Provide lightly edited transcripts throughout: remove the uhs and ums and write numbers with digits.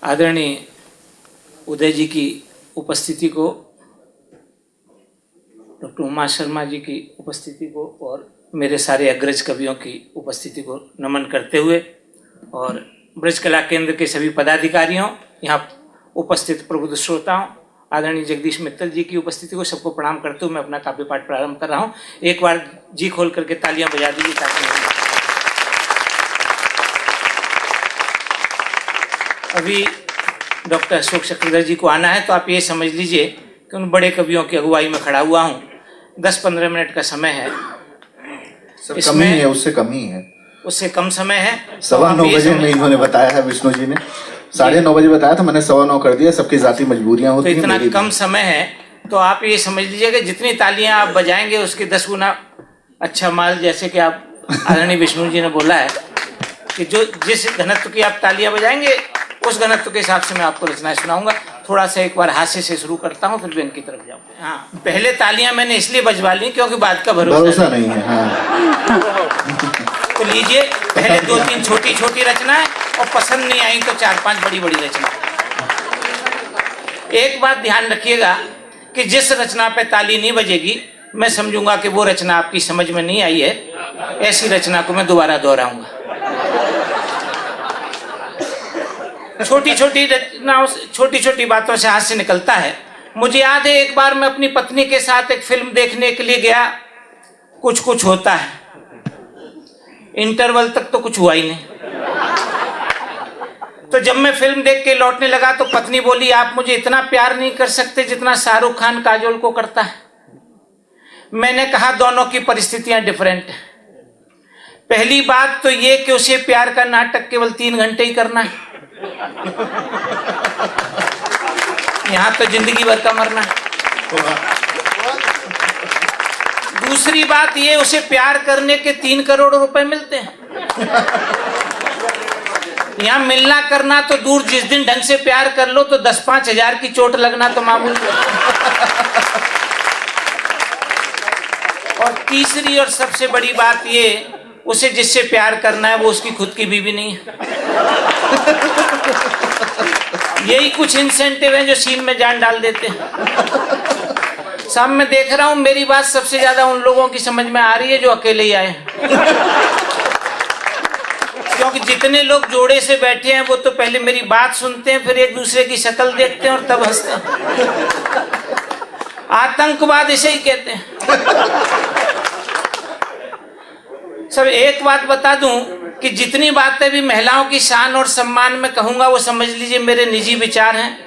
आदरणीय उदय जी की उपस्थिति को, डॉक्टर उमा शर्मा जी की उपस्थिति को और मेरे सारे अग्रज कवियों की उपस्थिति को नमन करते हुए और ब्रज कला केंद्र के सभी पदाधिकारियों, यहाँ उपस्थित प्रबुद्ध श्रोताओं, आदरणीय जगदीश मित्तल जी की उपस्थिति को सबको प्रणाम करते हुए मैं अपना काव्य पाठ प्रारंभ कर रहा हूँ। एक बार जी खोल करके तालियां बजा दीजिए ताकि अभी डॉक्टर अशोक चक्रधर जी को आना है, तो आप ये समझ लीजिए कि उन बड़े कवियों की अगुवाई में खड़ा हुआ हूँ। 10-15 मिनट का समय है, इसमें है, उससे कम ही है, उससे कम समय है। 9:15 बजे में इन्होंने बताया है, विष्णु जी ने 9:30 बजे बताया था, मैंने 9:15 कर दिया। सबकी जाती मजबूरियां होती हैं। तो इतना कम समय है तो आप ये समझ लीजिए कि जितनी तालियां आप बजाएंगे उसके 10 गुना अच्छा माल, जैसे कि आप आदरणीय विष्णु जी ने बोला है कि जो जिस घनत्व की आप तालियां बजाएंगे उस घनत्व के हिसाब से मैं आपको रचनाएं सुनाऊंगा। थोड़ा सा एक बार हास्य से शुरू करता हूँ, फिर व्यंग की तरफ जाऊंगा। हाँ, पहले तालियां मैंने इसलिए बजवा ली क्योंकि बात का भरोसा नहीं है। हाँ। तो लीजिए, पहले 2-3 छोटी छोटी रचनाएं और पसंद नहीं आई तो 4-5 बड़ी बड़ी रचनाएं। एक बात ध्यान रखिएगा कि जिस रचना पे ताली नहीं बजेगी मैं समझूंगा कि वो रचना आपकी समझ में नहीं आई है, ऐसी रचना को मैं दोबारा दोहराऊंगा। छोटी छोटी रचनाओं, छोटी छोटी बातों से हास्य निकलता है। मुझे याद है एक बार मैं अपनी पत्नी के साथ एक फिल्म देखने के लिए गया, कुछ कुछ होता है। इंटरवल तक तो कुछ हुआ ही नहीं। तो जब मैं फिल्म देख के लौटने लगा तो पत्नी बोली, आप मुझे इतना प्यार नहीं कर सकते जितना शाहरुख खान काजोल को करता है। मैंने कहा दोनों की परिस्थितियां डिफरेंट है। पहली बात तो ये कि उसे प्यार का नाटक केवल 3 घंटे ही करना है, यहां तो जिंदगी भर का मरना है। दूसरी बात ये, उसे प्यार करने के 3 करोड़ रुपए मिलते हैं। यहाँ मिलना करना तो दूर, जिस दिन ढंग से प्यार कर लो तो 10-5 हजार की चोट लगना तो मामूली। और तीसरी और सबसे बड़ी बात ये, उसे जिससे प्यार करना है वो उसकी खुद की बीवी नहीं है। यही कुछ इंसेंटिव हैं जो सीन में जान डाल देते हैं। साहब मैं देख रहा हूं मेरी बात सबसे ज्यादा उन लोगों की समझ में आ रही है जो अकेले ही आए हैं। क्योंकि जितने लोग जोड़े से बैठे हैं वो तो पहले मेरी बात सुनते हैं, फिर एक दूसरे की शक्ल देखते हैं और तब हंसते हैं। आतंकवाद इसे ही कहते हैं। सब एक बात बता दूं कि जितनी बातें भी महिलाओं की शान और सम्मान में कहूंगा वो समझ लीजिए मेरे निजी विचार हैं,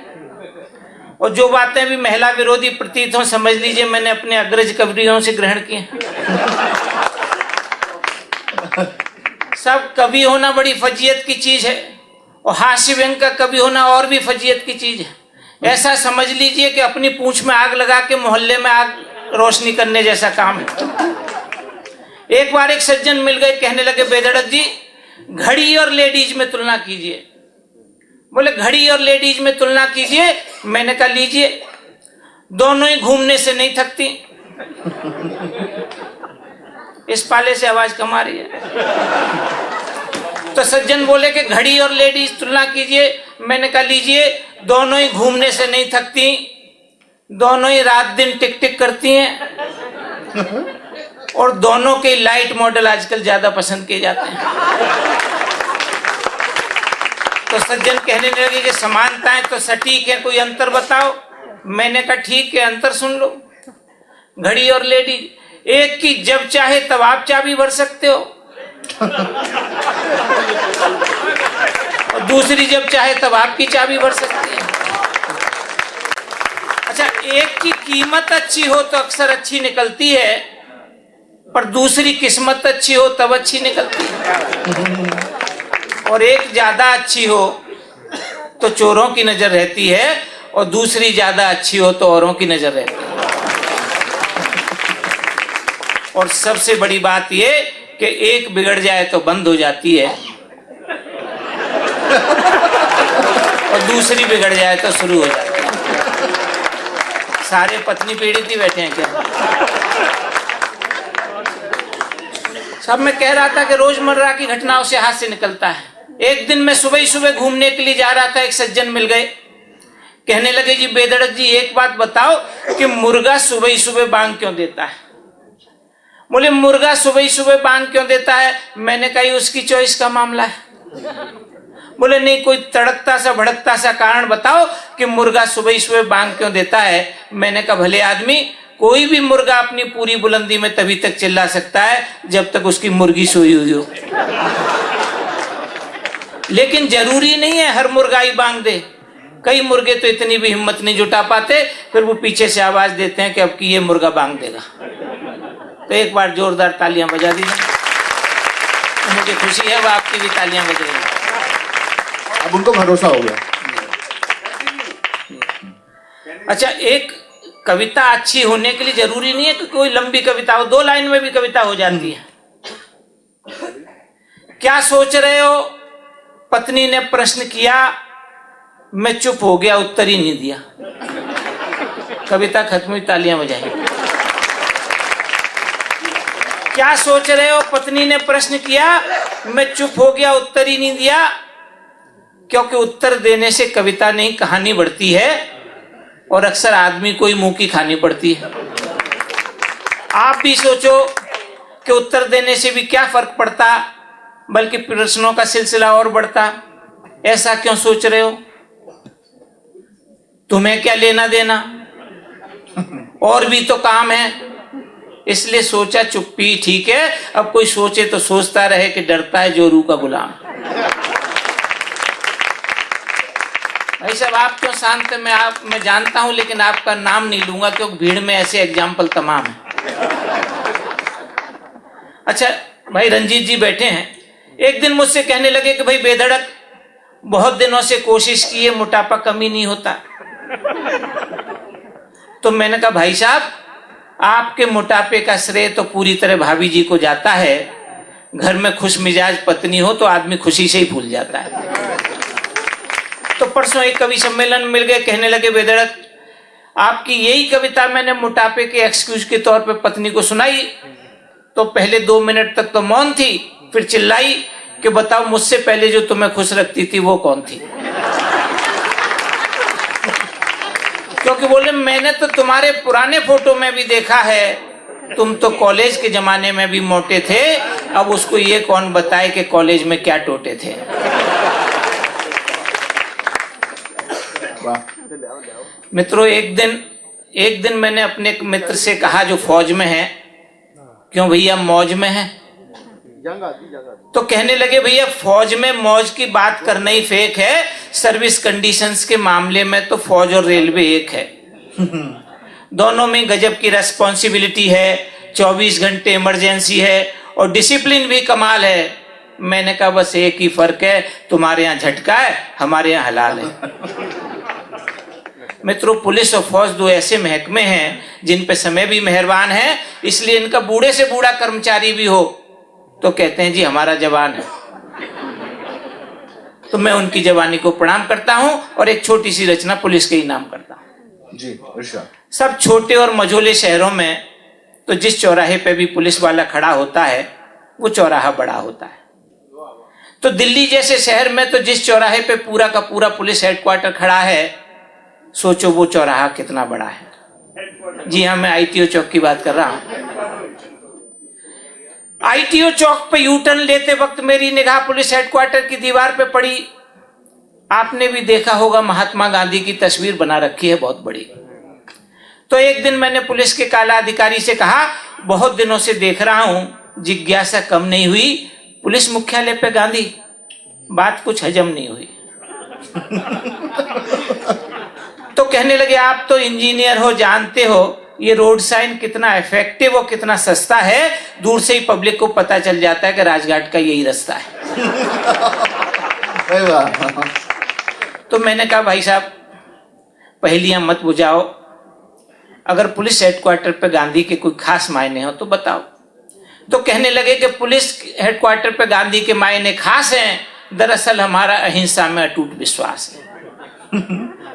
और जो बातें भी महिला विरोधी प्रतीत हों समझ लीजिए मैंने अपने अग्रज कवियों से ग्रहण किए। सब कवि होना बड़ी फजीयत की चीज है और हास्य व्यंग का कवि होना और भी फजीयत की चीज है। ऐसा समझ लीजिए कि अपनी पूंछ में आग लगा के मोहल्ले में आग रोशनी करने जैसा काम है। एक बार एक सज्जन मिल गए, कहने लगे बेधड़क जी घड़ी और लेडीज में तुलना कीजिए। बोले घड़ी और लेडीज में तुलना कीजिए। मैंने कहा लीजिए, दोनों ही घूमने से नहीं थकती। इस पाले से आवाज कम आ रही है। तो सज्जन बोले कि घड़ी और लेडीज तुलना कीजिए। मैंने कहा लीजिए, दोनों ही घूमने से नहीं थकती, दोनों ही रात दिन टिक टिक करती हैं और दोनों के लाइट मॉडल आजकल ज्यादा पसंद किए जाते हैं। तो सज्जन कहने लगे कि समानताएं तो सटीक है, कोई अंतर बताओ। मैंने कहा ठीक है, अंतर सुन लो। घड़ी और लेडीज, एक की जब चाहे तब आप चाबी भर सकते हो और दूसरी जब चाहे तब आपकी चाबी भर सकती है। अच्छा, एक की कीमत अच्छी हो तो अक्सर अच्छी निकलती है, पर दूसरी किस्मत अच्छी हो तब अच्छी निकलती है। और एक ज्यादा अच्छी हो तो चोरों की नजर रहती है और दूसरी ज्यादा अच्छी हो तो औरों की नजर रहती है। और सबसे बड़ी बात यह कि एक बिगड़ जाए तो बंद हो जाती है और दूसरी बिगड़ जाए तो शुरू हो जाती है। सारे पत्नी पीड़ित ही बैठे हैं क्या? सब मैं कह रहा था कि रोजमर्रा की घटनाओं से हास्य निकलता है। एक दिन मैं सुबह ही सुबह घूमने के लिए जा रहा था, एक सज्जन मिल गए, कहने लगे जी बेधड़क जी एक बात बताओ कि मुर्गा सुबह ही सुबह बांग क्यों देता है? बोले मुर्गा सुबह ही सुबह बांग क्यों देता है? मैंने कहा उसकी चॉइस का मामला है। बोले नहीं, कोई तड़कता सा भड़कता सा कारण बताओ कि मुर्गा सुबह ही सुबह बांग क्यों देता है। मैंने कहा भले आदमी, कोई भी मुर्गा अपनी पूरी बुलंदी में तभी तक चिल्ला सकता है जब तक उसकी मुर्गी सोई हुई हो, लेकिन जरूरी नहीं है हर मुर्गा ही बांग दे। कई मुर्गे तो इतनी भी हिम्मत नहीं जुटा पाते, फिर वो पीछे से आवाज देते हैं कि अब की ये मुर्गा बांग देगा। तो एक बार जोरदार तालियां बजा दीजिए, मुझे खुशी है वो आपकी भी तालियां बज रही हैं। अब उनको भरोसा हो गया। अच्छा, एक कविता अच्छी होने के लिए जरूरी नहीं है कि कोई लंबी कविता हो, 2 लाइन में भी कविता हो जाती है। क्या सोच रहे हो? पत्नी ने प्रश्न किया, मैं चुप हो गया, उत्तर ही नहीं दिया। कविता खत्म हुई, तालियां बजाई। क्या सोच रहे हो? पत्नी ने प्रश्न किया, मैं चुप हो गया, उत्तर ही नहीं दिया। क्योंकि उत्तर देने से कविता नहीं कहानी बढ़ती है, और अक्सर आदमी को ही मुंह की खानी पड़ती है। आप भी सोचो कि उत्तर देने से भी क्या फर्क पड़ता, बल्कि प्रश्नों का सिलसिला और बढ़ता। ऐसा क्यों सोच रहे हो? तुम्हें क्या लेना देना, और भी तो काम है। इसलिए सोचा चुप्पी ठीक है। अब कोई सोचे तो सोचता रहे कि डरता है जोरू का गुलाम। भाई साहब आप क्यों शांत है? मैं जानता हूं, लेकिन आपका नाम नहीं लूंगा क्योंकि भीड़ में ऐसे एग्जाम्पल तमाम है। अच्छा भाई रंजीत जी बैठे हैं, एक दिन मुझसे कहने लगे कि भाई बेधड़क बहुत दिनों से कोशिश की है, मोटापा कमी नहीं होता। तो मैंने कहा भाई साहब आपके मोटापे का श्रेय तो पूरी तरह भाभी जी को जाता है। घर में खुश मिजाज पत्नी हो तो आदमी खुशी से ही भूल जाता है। तो परसों एक कवि सम्मेलन मिल गए, कहने लगे बेधड़क आपकी यही कविता मैंने मोटापे के एक्सक्यूज के तौर पे पत्नी को सुनाई तो पहले 2 मिनट तक तो मौन थी, फिर चिल्लाई कि बताओ मुझसे पहले जो तुम्हें खुश रखती थी वो कौन थी? क्योंकि बोले मैंने तो तुम्हारे पुराने फोटो में भी देखा है, तुम तो कॉलेज के जमाने में भी मोटे थे, अब उसको ये कौन बताए कि कॉलेज में क्या टोटे थे। मित्रों एक दिन मैंने अपने एक मित्र से कहा जो फौज में है, क्यों भैया मौज में है? तो कहने लगे भैया फौज में मौज की बात करना ही फेक है, सर्विस कंडीशंस के मामले में तो फौज और रेलवे एक है। दोनों में गजब की रेस्पॉन्सिबिलिटी है, 24 घंटे इमरजेंसी है और डिसिप्लिन भी कमाल है। मैंने कहा बस एक ही फर्क है, तुम्हारे यहाँ झटका है, हमारे यहाँ हलाल है। मित्रों पुलिस और फौज 2 ऐसे महकमे हैं जिन पे समय भी मेहरबान है, इसलिए इनका बूढ़े से बूढ़ा कर्मचारी भी हो तो कहते हैं जी हमारा जवान है। तो मैं उनकी जवानी को प्रणाम करता हूं और एक छोटी सी रचना पुलिस के ही नाम करता हूं जी। सब छोटे और मझोले शहरों में तो जिस चौराहे पे भी पुलिस वाला खड़ा होता है वो चौराहा बड़ा होता है। तो दिल्ली जैसे शहर में तो जिस चौराहे पे पूरा का पूरा पुलिस हेडक्वार्टर खड़ा है, सोचो वो चौराहा कितना बड़ा है। जी हाँ, मैं आईटीओ चौक की बात कर रहा हूं। आईटीओ चौक पे यू टर्न लेते वक्त मेरी निगाह पुलिस हेडक्वार्टर की दीवार पे पड़ी। आपने भी देखा होगा महात्मा गांधी की तस्वीर बना रखी है बहुत बड़ी। तो एक दिन मैंने पुलिस के काला अधिकारी से कहा, बहुत दिनों से देख रहा हूं, जिज्ञासा कम नहीं हुई, पुलिस मुख्यालय पे गांधी। बात कुछ हजम नहीं हुई। तो कहने लगे आप तो इंजीनियर हो, जानते हो ये रोड साइन कितना इफेक्टिव और कितना सस्ता है, दूर से ही पब्लिक को पता चल जाता है कि राजघाट का यही रास्ता है। तो मैंने कहा भाई साहब पहेलियां मत बुझाओ, अगर पुलिस हेडक्वार्टर पे गांधी के कोई खास मायने हो तो बताओ। तो कहने लगे कि पुलिस हेडक्वार्टर पे गांधी के मायने खास हैं, दरअसल हमारा अहिंसा में अटूट विश्वास है।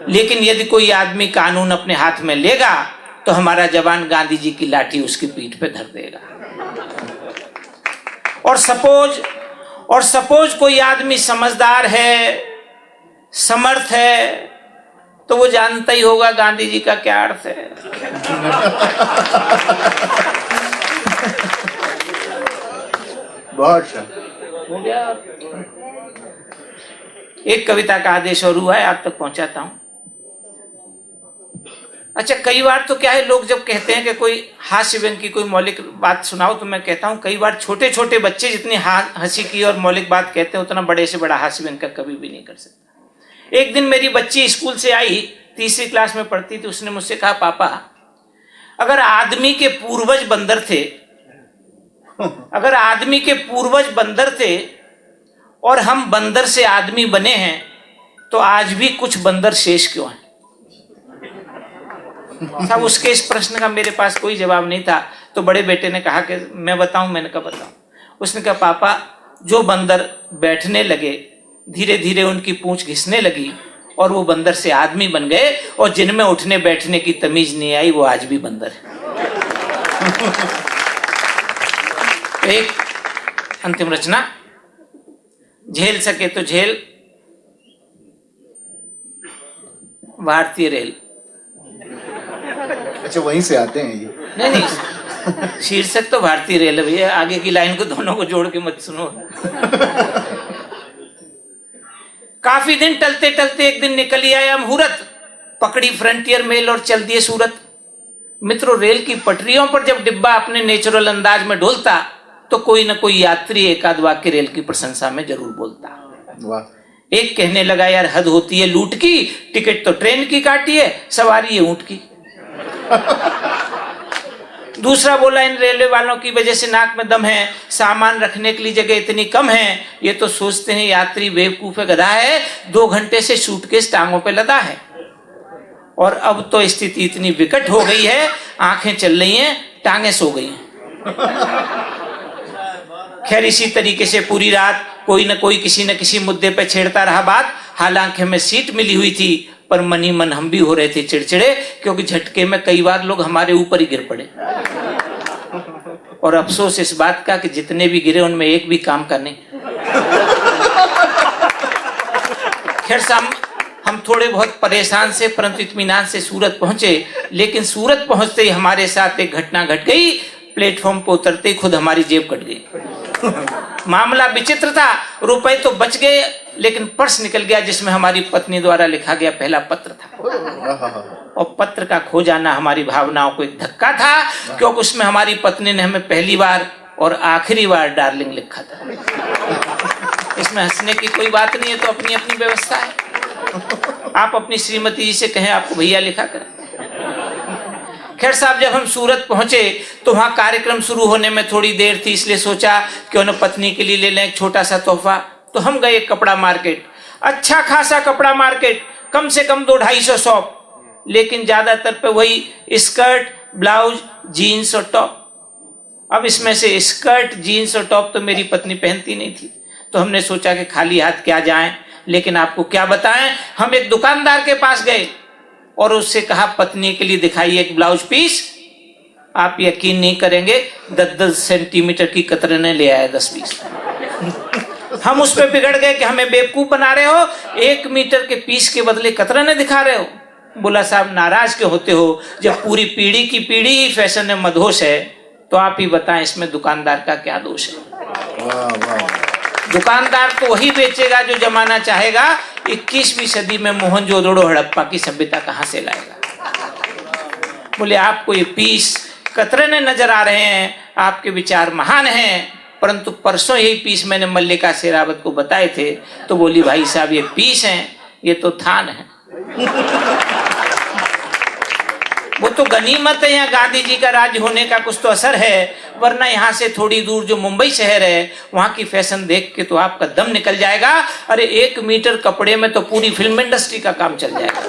लेकिन यदि कोई आदमी कानून अपने हाथ में लेगा तो हमारा जवान गांधी जी की लाठी उसकी पीठ पे धर देगा। और सपोज और सपोज कोई आदमी समझदार है, समर्थ है, तो वो जानता ही होगा गांधी जी का क्या अर्थ है। बहुत अच्छा हो गया। एक कविता का आदेश और हुआ है, आप तक पहुंचाता हूं। अच्छा, कई बार तो क्या है, लोग जब कहते हैं कि कोई हास्य व्यंग की कोई मौलिक बात सुनाओ, तो मैं कहता हूं कई बार छोटे छोटे बच्चे जितनी हंसी की और मौलिक बात कहते हैं, उतना बड़े से बड़ा हास्य व्यंग का कभी भी नहीं कर सकता। एक दिन मेरी बच्ची स्कूल से आई, तीसरी क्लास में पढ़ती थी। उसने मुझसे कहा, पापा अगर आदमी के पूर्वज बंदर थे, अगर आदमी के पूर्वज बंदर थे और हम बंदर से आदमी बने हैं, तो आज भी कुछ बंदर शेष क्यों हैं? साहब, उसके इस प्रश्न का मेरे पास कोई जवाब नहीं था। तो बड़े बेटे ने कहा कि मैं बताऊं। मैंने कहा बताऊं। उसने कहा, पापा जो बंदर बैठने लगे, धीरे धीरे उनकी पूंछ घिसने लगी और वो बंदर से आदमी बन गए, और जिनमें उठने बैठने की तमीज नहीं आई, वो आज भी बंदर है। एक अंतिम रचना, झेल सके तो झेल, भारतीय रेल। अच्छा, वहीं से आते हैं ये? नहीं, शीर्षक तो भारतीय रेल है भैया, आगे की लाइन को दोनों को जोड़ के मत सुनो। काफी दिन टलते टलते एक दिन निकल आया मुहूर्त, पकड़ी फ्रंटियर मेल और चल दिए सूरत। मित्रों, रेल की पटरियों पर जब डिब्बा अपने नेचुरल अंदाज में डोलता, तो कोई न कोई यात्री एकाध वाक्य रेल की प्रशंसा में जरूर बोलता। वाह। एक कहने लगा, यार हद होती है लूट की, टिकट तो ट्रेन की काटी है, सवारी है ऊंट की। दूसरा बोला, इन रेलवे वालों की वजह से नाक में दम है, सामान रखने के लिए जगह इतनी कम है, ये तो सोचते हैं यात्री बेवकूफ है, गधा है, 2 घंटे से सूटकेस टांगों पे लदा है। और अब तो स्थिति इतनी विकट हो गई है, आंखें चल रही हैं, टांगें सो गई हैं। खैर, इसी तरीके से पूरी रात कोई न कोई किसी न किसी मुद्दे पे छेड़ता रहा बात। हालांकि हमें सीट मिली हुई थी, पर मनी मन हम भी हो रहे थे चिड़चिड़े, क्योंकि झटके में कई बार लोग हमारे ऊपर ही गिर पड़े। और अफसोस इस बात का कि जितने भी गिरे उनमें एक भी काम का नहीं। खैर, हम थोड़े बहुत परेशान से परंतु इत्मीनान से सूरत पहुंचे, लेकिन सूरत पहुंचते ही हमारे साथ एक घटना घट गई। प्लेटफॉर्म पर उतरते ही खुद हमारी जेब कट गई। मामला विचित्र था, रुपए तो बच गए, लेकिन पर्स निकल गया जिसमें हमारी पत्नी द्वारा लिखा गया पहला पत्र था। और पत्र का खो जाना हमारी भावनाओं को एक धक्का था, क्योंकि उसमें हमारी पत्नी ने हमें पहली बार और आखिरी बार डार्लिंग लिखा था। इसमें हंसने की कोई बात नहीं है, तो अपनी अपनी व्यवस्था है। आप अपनी श्रीमती जी से कहें आपको भैया लिखा करें। खैर साहब, जब हम सूरत पहुंचे तो वहां कार्यक्रम शुरू होने में थोड़ी देर थी, इसलिए सोचा क्यों न पत्नी के लिए ले लें एक छोटा सा तोहफा। तो हम गए कपड़ा मार्केट, अच्छा खासा कपड़ा मार्केट, कम से कम 200-250 शॉप, लेकिन ज्यादातर पे वही स्कर्ट, ब्लाउज, जीन्स और टॉप। अब इसमें से स्कर्ट, जीन्स और टॉप तो मेरी पत्नी पहनती नहीं थी, तो हमने सोचा कि खाली हाथ क्या जाएं। लेकिन आपको क्या बताएं, हम एक दुकानदार के पास गए और उससे कहा पत्नी के लिए दिखाइए एक ब्लाउज पीस। आप यकीन नहीं करेंगे, 10-10 सेंटीमीटर की कतरने ले आए 10 पीस। हम उस पे बिगड़ गए कि हमें बेवकूफ बना रहे हो, 1 मीटर के पीस के बदले कतरने दिखा रहे हो। बोला साहब, नाराज क्यों होते हो, जब पूरी पीढ़ी की पीढ़ी ही फैशन में मदहोश है, तो आप ही बताएं इसमें दुकानदार का क्या दोष है। दुकानदार तो वही बेचेगा जो जमाना चाहेगा। 21वीं सदी में मोहनजोदड़ो हड़प्पा की सभ्यता कहां से लाएगा। बोले आपको ये पीस कतरने नजर आ रहे हैं, आपके विचार महान हैं, परंतु परसों यही पीस मैंने मल्लिका शेरावत को बताए थे, तो बोली भाई साहब ये पीस हैं, ये तो थान है। वो तो गनीमत है, यहाँ गांधी जी का राज्य होने का कुछ तो असर है, वरना यहाँ से थोड़ी दूर जो मुंबई शहर है, वहाँ की फैशन देख के तो आपका दम निकल जाएगा। अरे 1 मीटर कपड़े में तो पूरी फिल्म इंडस्ट्री का काम चल जाएगा।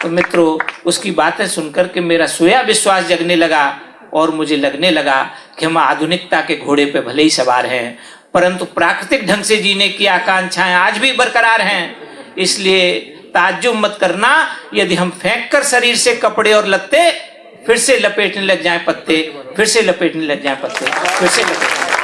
तो मित्रों, उसकी बातें सुनकर के मेरा सोया विश्वास जगने लगा और मुझे लगने लगा कि हम आधुनिकता के घोड़े पे भले ही सवार हैं, परंतु प्राकृतिक ढंग से जीने की आकांक्षाएं आज भी बरकरार हैं। इसलिए ताज्जुब मत करना यदि हम फेंक कर शरीर से कपड़े और लत्ते फिर से लपेटने लग जाएं पत्ते, फिर से लपेटने लग जाएं पत्ते, फिर से लपेटने